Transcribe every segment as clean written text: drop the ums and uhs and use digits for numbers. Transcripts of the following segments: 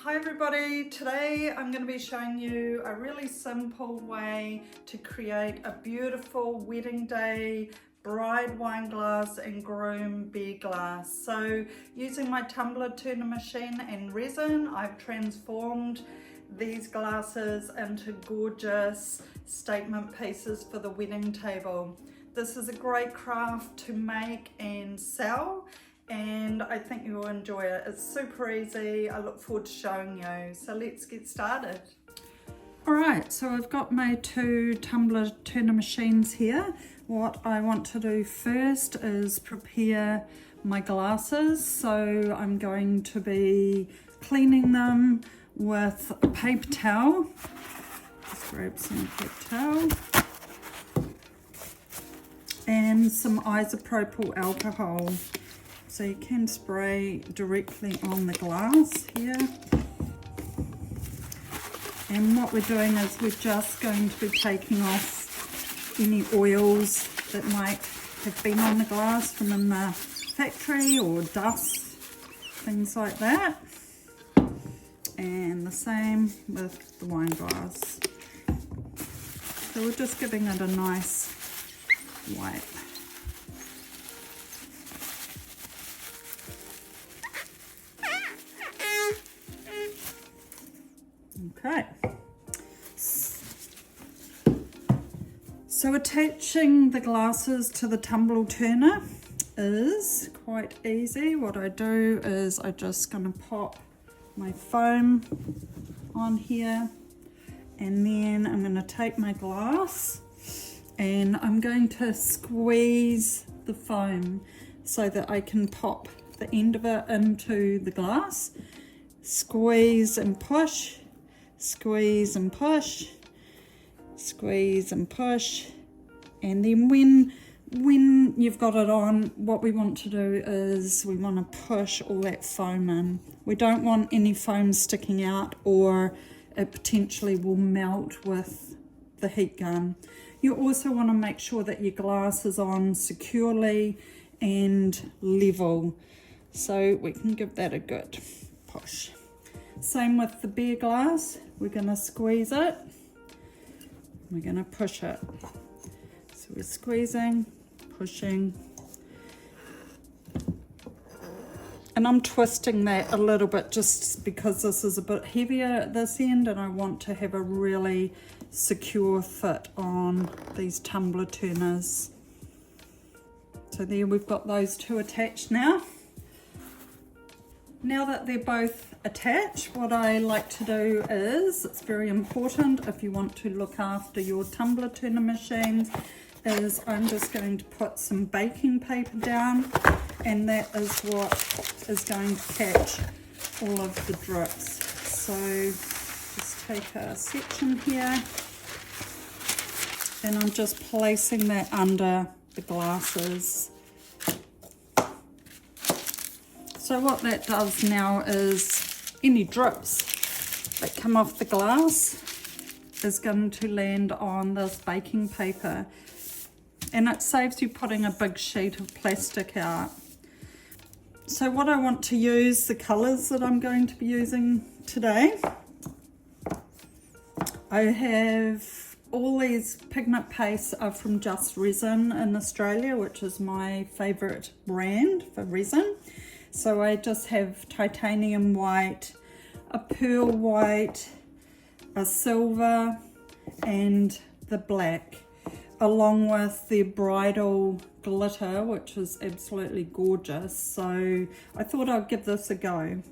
Hi everybody, today I'm going to be showing you a really simple way to create a beautiful wedding day bride wine glass and groom beer glass. So using my Tumbler turner machine and resin, I've transformed these glasses into gorgeous statement pieces for the wedding table. This is a great craft to make and sell, and I think you'll enjoy it. It's super easy. I look forward to showing you. So let's get started. Alright, so I've got my two Tumbler turner machines here. What I want to do first is prepare my glasses. So I'm going to be cleaning them with a paper towel. Just grab some paper towel and some isopropyl alcohol. So you can spray directly on the glass here. And what we're doing is we're just going to be taking off any oils that might have been on the glass from in the factory or dust, things like that. And the same with the wine glass. So we're just giving it a nice wipe. Okay, so attaching the glasses to the Tumbler turner is quite easy. What I do is I'm just going to pop my foam on here, and then I'm going to take my glass and I'm going to squeeze the foam so that I can pop the end of it into the glass. Squeeze and push. Squeeze and push, squeeze and push, and then when you've got it on, what we want to do is we want to push all that foam in. We don't want any foam sticking out, or it potentially will melt with the heat gun. You also want to make sure that your glass is on securely and level, so we can give that a good push. Same with the beer glass. We're going to squeeze it, we're going to push it. So we're squeezing, pushing, and I'm twisting that a little bit just because this is a bit heavier at this end and I want to have a really secure fit on these Tumbler turners. So there, we've got those two attached now. Now that they're both attached, what I like to do is, it's very important if you want to look after your Tumbler turner machines, is I'm just going to put some baking paper down, and that is what is going to catch all of the drips. So just take a section here and I'm just placing that under the glasses. So what that does now is any drips that come off the glass is going to land on this baking paper, and it saves you putting a big sheet of plastic out. So what I want to use, the colours that I'm going to be using today, I have all these pigment pastes are from Just Resin in Australia, which is my favourite brand for resin. So I just have titanium white, a pearl white, a silver, and the black, along with the bridal glitter, which is absolutely gorgeous. So I thought I'd give this a go.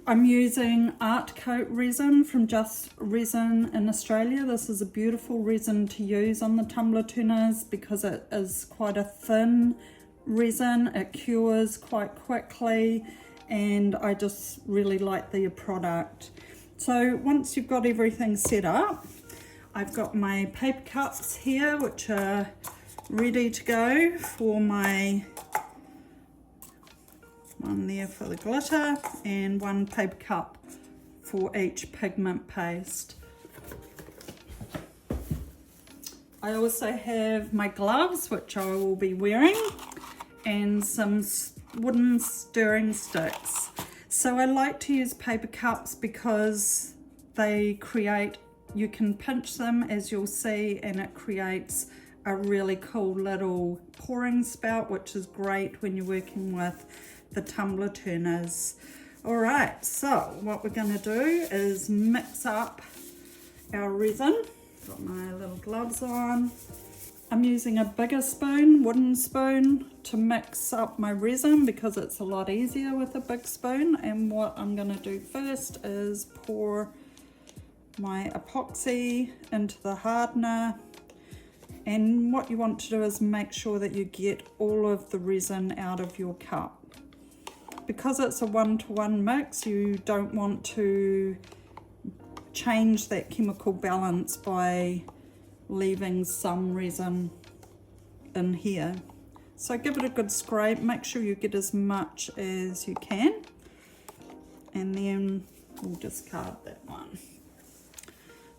I'm using ArtCote resin from Just Resin in Australia. This is a beautiful resin to use on the Tumbler turners because it is quite a thin resin. It cures quite quickly, and I just really like the product. So once you've got everything set up, I've got my paper cups here which are ready to go for my one there for the glitter and one paper cup for each pigment paste. I also have my gloves which I will be wearing, and some wooden stirring sticks. So I like to use paper cups because they create, you can pinch them as you'll see, and it creates a really cool little pouring spout, which is great when you're working with the tumbler turners. All right, so what we're going to do is mix up our resin. Got my little gloves on. I'm using a bigger spoon, wooden spoon, to mix up my resin because it's a lot easier with a big spoon. And what I'm going to do first is pour my epoxy into the hardener. And what you want to do is make sure that you get all of the resin out of your cup. Because it's a one-to-one mix, you don't want to change that chemical balance by leaving some resin in here. So give it a good scrape, make sure you get as much as you can, and then we'll discard that one.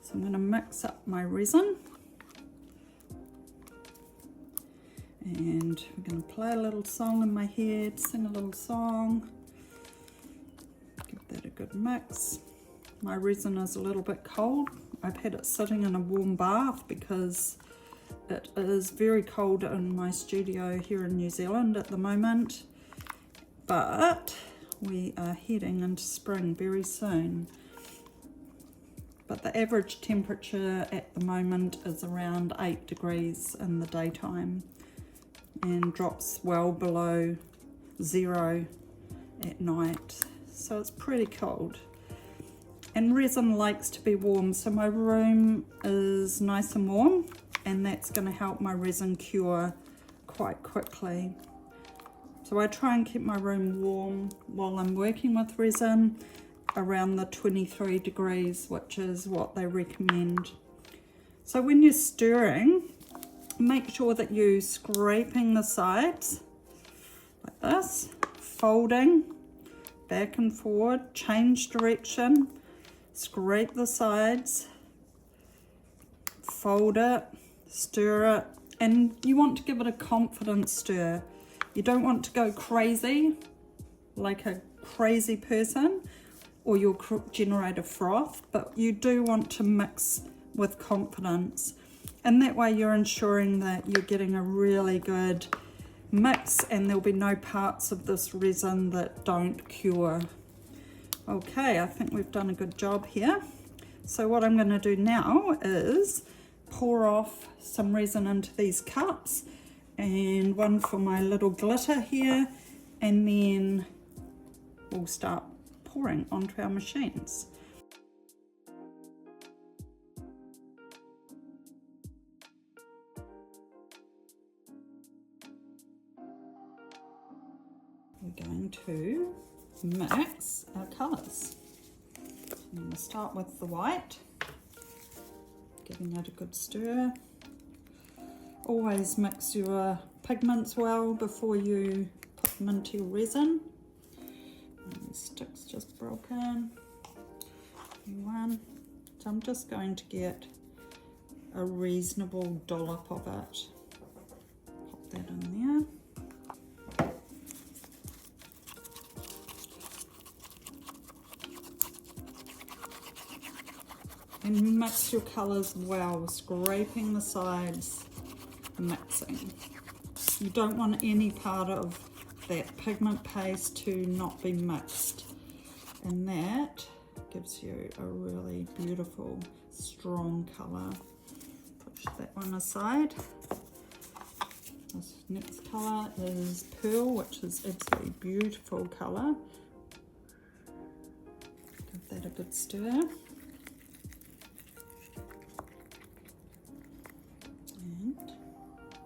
So I'm going to mix up my resin, and we're going to play a little song in my head, sing a little song, give that a good mix. My resin is a little bit cold. I've had it sitting in a warm bath because it is very cold in my studio here in New Zealand at the moment, but we are heading into spring very soon. But the average temperature at the moment is around 8 degrees in the daytime and drops well below 0 at night, so it's pretty cold. And resin likes to be warm, so my room is nice and warm, and that's going to help my resin cure quite quickly. So I try and keep my room warm while I'm working with resin, around the 23 degrees, which is what they recommend. So when you're stirring, make sure that you're scraping the sides like this, folding back and forward, change direction, scrape the sides, fold it, stir it, and you want to give it a confident stir. You don't want to go crazy like a crazy person or you'll generate a froth, but you do want to mix with confidence, and that way you're ensuring that you're getting a really good mix and there'll be no parts of this resin that don't cure. Okay, I think we've done a good job here. So what I'm going to do now is pour off some resin into these cups, and one for my little glitter here, and then we'll start pouring onto our machines. We're going to mix our colours. I'm going to start with the white, giving it a good stir. Always mix your pigments well before you put them into your resin. And the stick's just broken. One. So I'm just going to get a reasonable dollop of it. Pop that in there. And mix your colours well, scraping the sides, mixing. You don't want any part of that pigment paste to not be mixed. And that gives you a really beautiful, strong colour. Push that one aside. This next colour is Pearl, which is absolutely beautiful colour. Give that a good stir.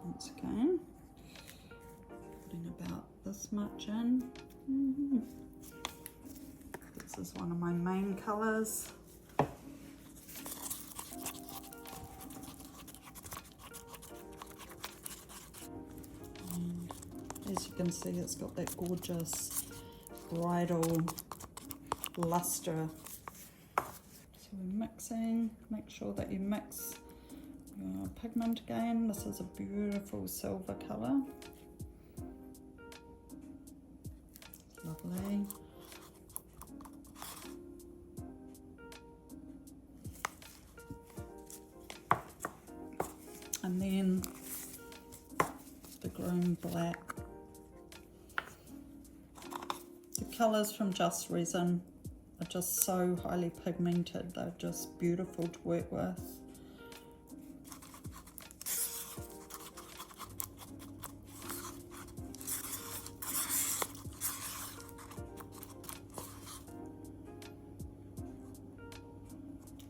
Once again, putting about this much in. This is one of my main colours. And as you can see, it's got that gorgeous bridal lustre. So we're mixing, make sure that you mix pigment again. This is a beautiful silver colour. Lovely. And then the Groom black. The colours from Just Resin are just so highly pigmented, they're just beautiful to work with.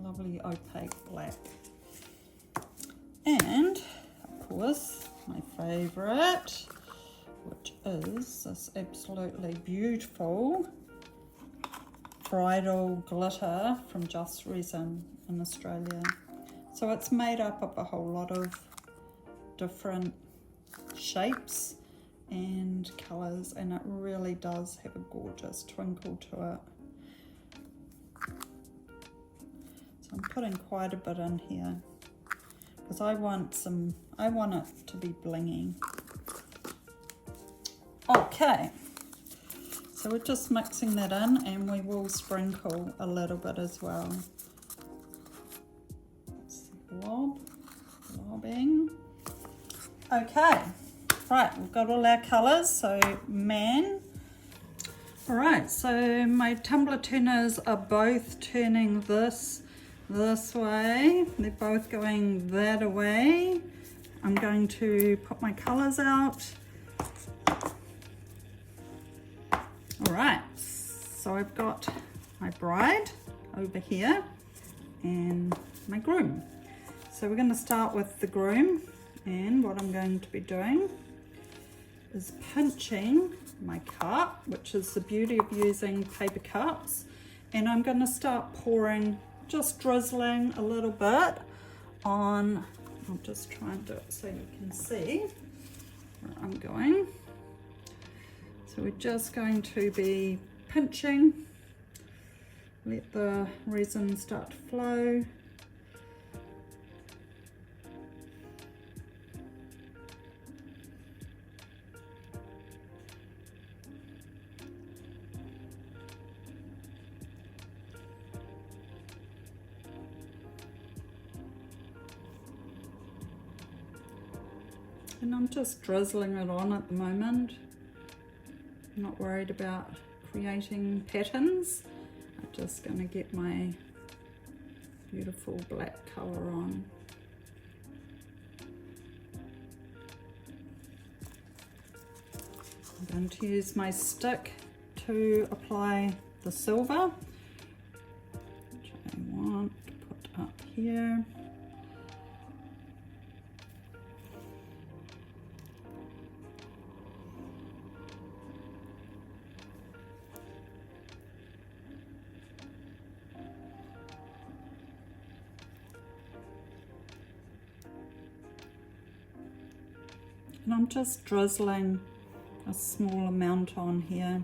Lovely opaque black. And of course my favourite, which is this absolutely beautiful bridal glitter from Just Resin in Australia. So it's made up of a whole lot of different shapes and colours, and it really does have a gorgeous twinkle to it. So I'm putting quite a bit in here because I want it to be blingy. Okay, so we're just mixing that in, and we will sprinkle a little bit as well. Blobbing. Okay, right, we've got all our colours, so man. All right, so my tumbler turners are both turning this way. They're both going that way. I'm going to put my colours out. All right, so I've got my bride over here and my groom. So we're going to start with the groom, and what I'm going to be doing is pinching my cup, which is the beauty of using paper cups, and I'm going to start pouring, just drizzling a little bit on. I'll just try and do it so you can see where I'm going. So we're just going to be pinching, let the resin start to flow. And I'm just drizzling it on at the moment. I'm not worried about creating patterns. I'm just going to get my beautiful black colour on. I'm going to use my stick to apply the silver, which I want to put up here. And I'm just drizzling a small amount on here.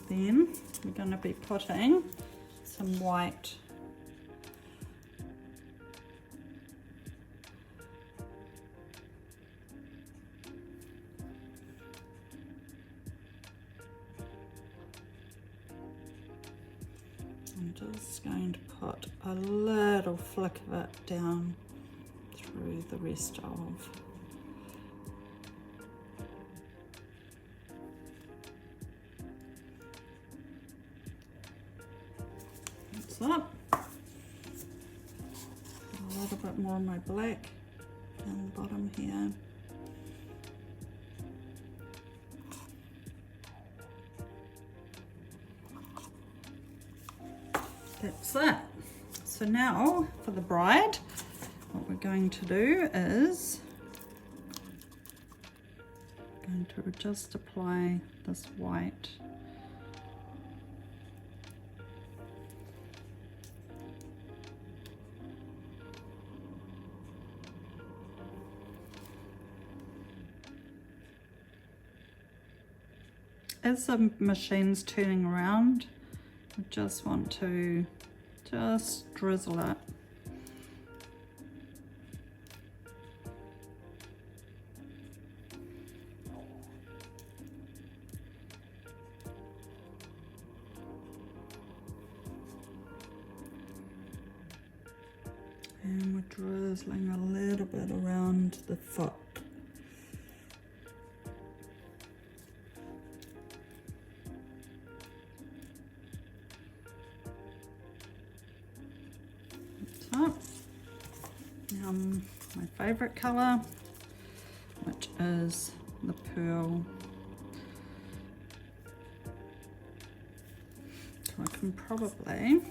Then we're going to be putting some white. I'm just going to put a little flick of it down through the rest of. Up a little bit more of my black down the bottom here. That's it. So now for the bride, what we're going to do is going to just apply this white. As the machine's turning around, I just want to just drizzle it. And we're drizzling a little bit around the foot. Top. Now my favourite colour, which is the pearl. So I can probably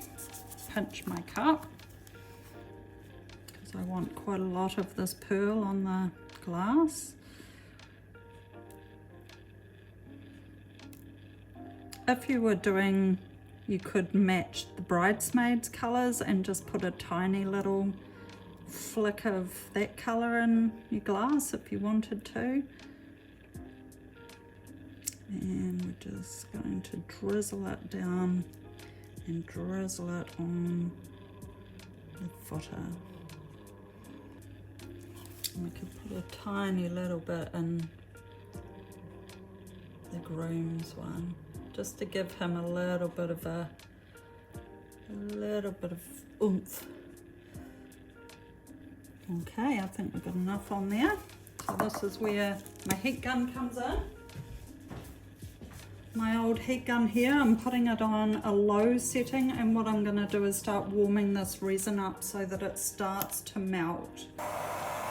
pinch my cup because I want quite a lot of this pearl on the glass. If you were doing, you could match the bridesmaids colours and just put a tiny little flick of that colour in your glass if you wanted to. And we're just going to drizzle it down and drizzle it on the footer. And we could put a tiny little bit in the Groom's one, just to give him a little bit of oomph. Okay, I think we've got enough on there. So this is where my heat gun comes in. My old heat gun here, I'm putting it on a low setting, and what I'm going to do is start warming this resin up so that it starts to melt.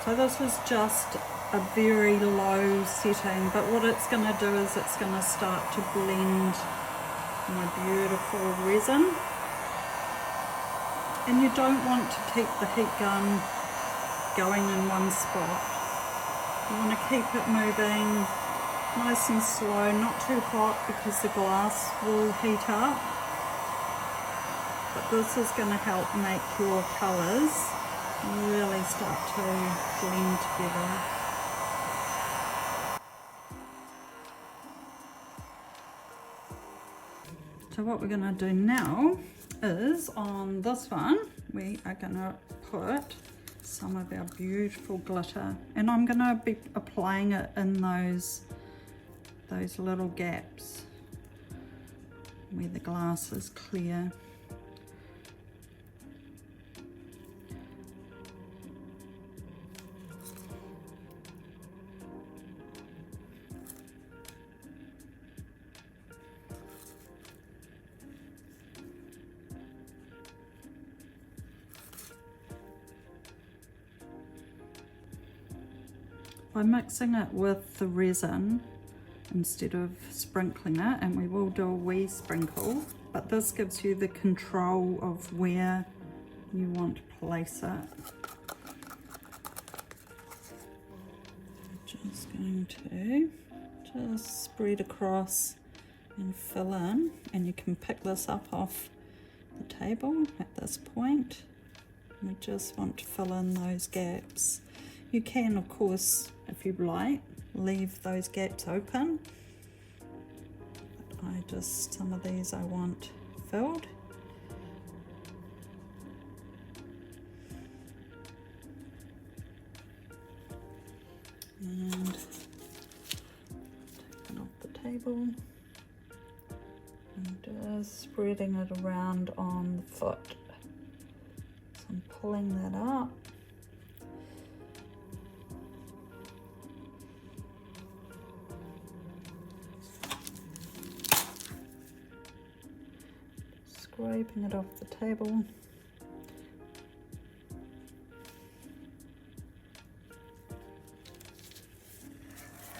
So this is just a very low setting, but what it's going to do is it's going to start to blend my beautiful resin. And you don't want to keep the heat gun going in one spot. You want to keep it moving nice and slow, not too hot because the glass will heat up. But this is going to help make your colours really start to blend together. So what we're going to do now is on this one, we are going to put some of our beautiful glitter, and I'm going to be applying it in those little gaps where the glass is clear. By mixing it with the resin instead of sprinkling it, and we will do a wee sprinkle, but this gives you the control of where you want to place it. I'm just going to just spread across and fill in, and you can pick this up off the table at this point. We just want to fill in those gaps. You can, of course, if you like, leave those gaps open. But some of these I want filled. And take it off the table. And just spreading it around on the foot. So I'm pulling that up. Scraping it off the table.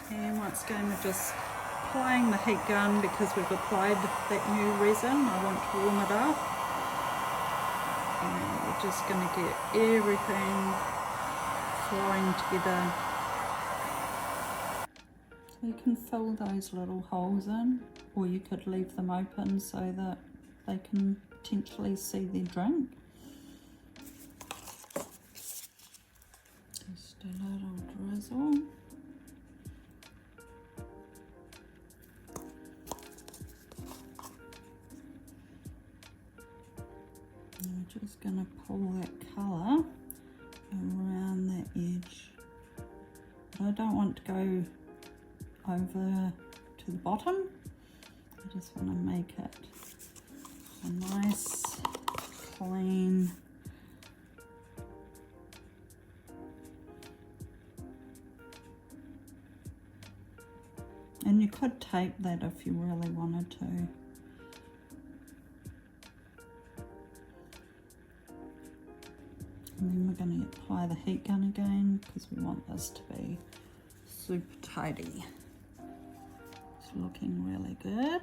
And once again, we're just applying the heat gun because we've applied that new resin. I want to warm it up. And we're just going to get everything flowing together. So you can fill those little holes in, or you could leave them open so that they can potentially see their drink. Just a little drizzle. I'm just going to pull that colour around that edge. But I don't want to go over to the bottom. I just want to make it a nice, clean could tape that if you really wanted to. And then we're going to apply the heat gun again because we want this to be super tidy. It's looking really good.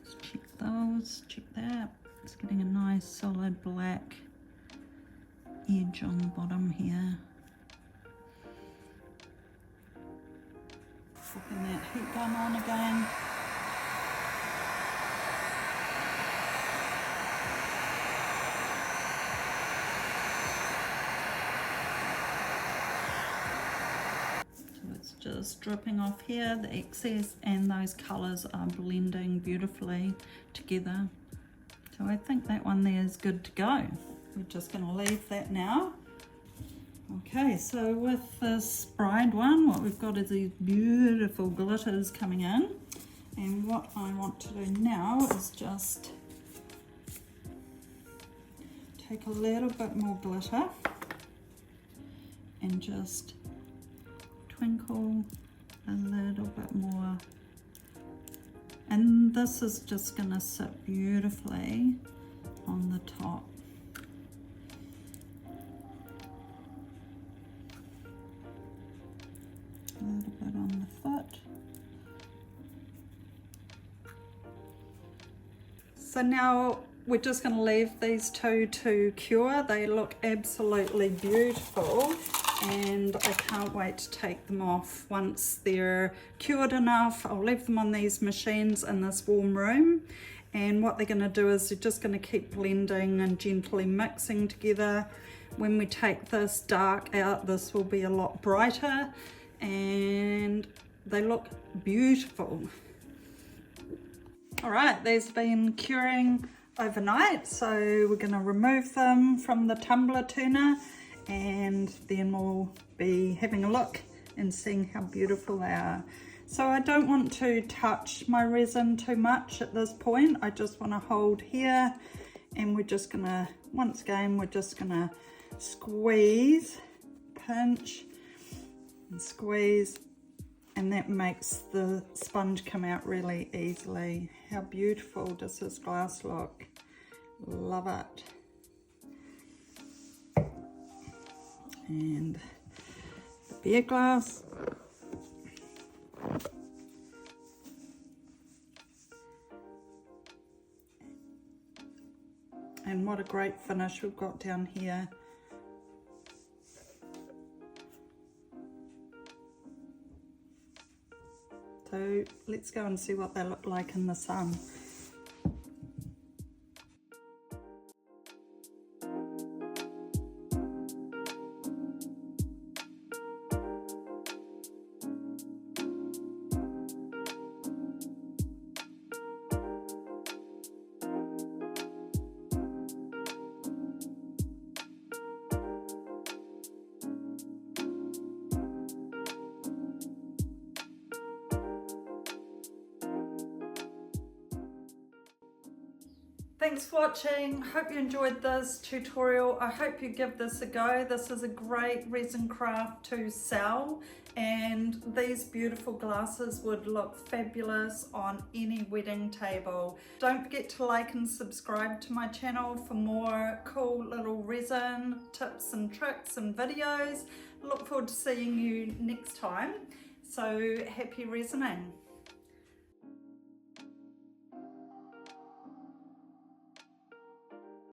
Let's check those, check that. It's getting a nice solid black edge on the bottom here. Flipping that heat gun on again. Just dripping off here, the excess, and those colours are blending beautifully together. So I think that one there is good to go. We're just going to leave that now. Okay, so with this bride one, what we've got is these beautiful glitters coming in. And what I want to do now is just take a little bit more glitter and just twinkle a little bit more, and this is just going to sit beautifully on the top. A little bit on the foot. So now we're just going to leave these two to cure. They look absolutely beautiful, and I can't wait to take them off once they're cured enough. I'll leave them on these machines in this warm room, and what they're going to do is they're just going to keep blending and gently mixing together. When we take this dark out, this will be a lot brighter, and they look beautiful. All right, these have been curing overnight, so we're going to remove them from the tumbler turner, and then we'll be having a look and seeing how beautiful they are. So I don't want to touch my resin too much at this point. I just want to hold here, and we're just going to, once again, we're just going to squeeze, pinch and squeeze, and that makes the sponge come out really easily. How beautiful does this glass look? Love it. And the beer glass. And what a great finish we've got down here. So let's go and see what they look like in the sun. Thanks for watching. Hope you enjoyed this tutorial. I hope you give this a go. This is a great resin craft to sell, and these beautiful glasses would look fabulous on any wedding table. Don't forget to like and subscribe to my channel for more cool little resin tips and tricks and videos. Look forward to seeing you next time. So happy resining.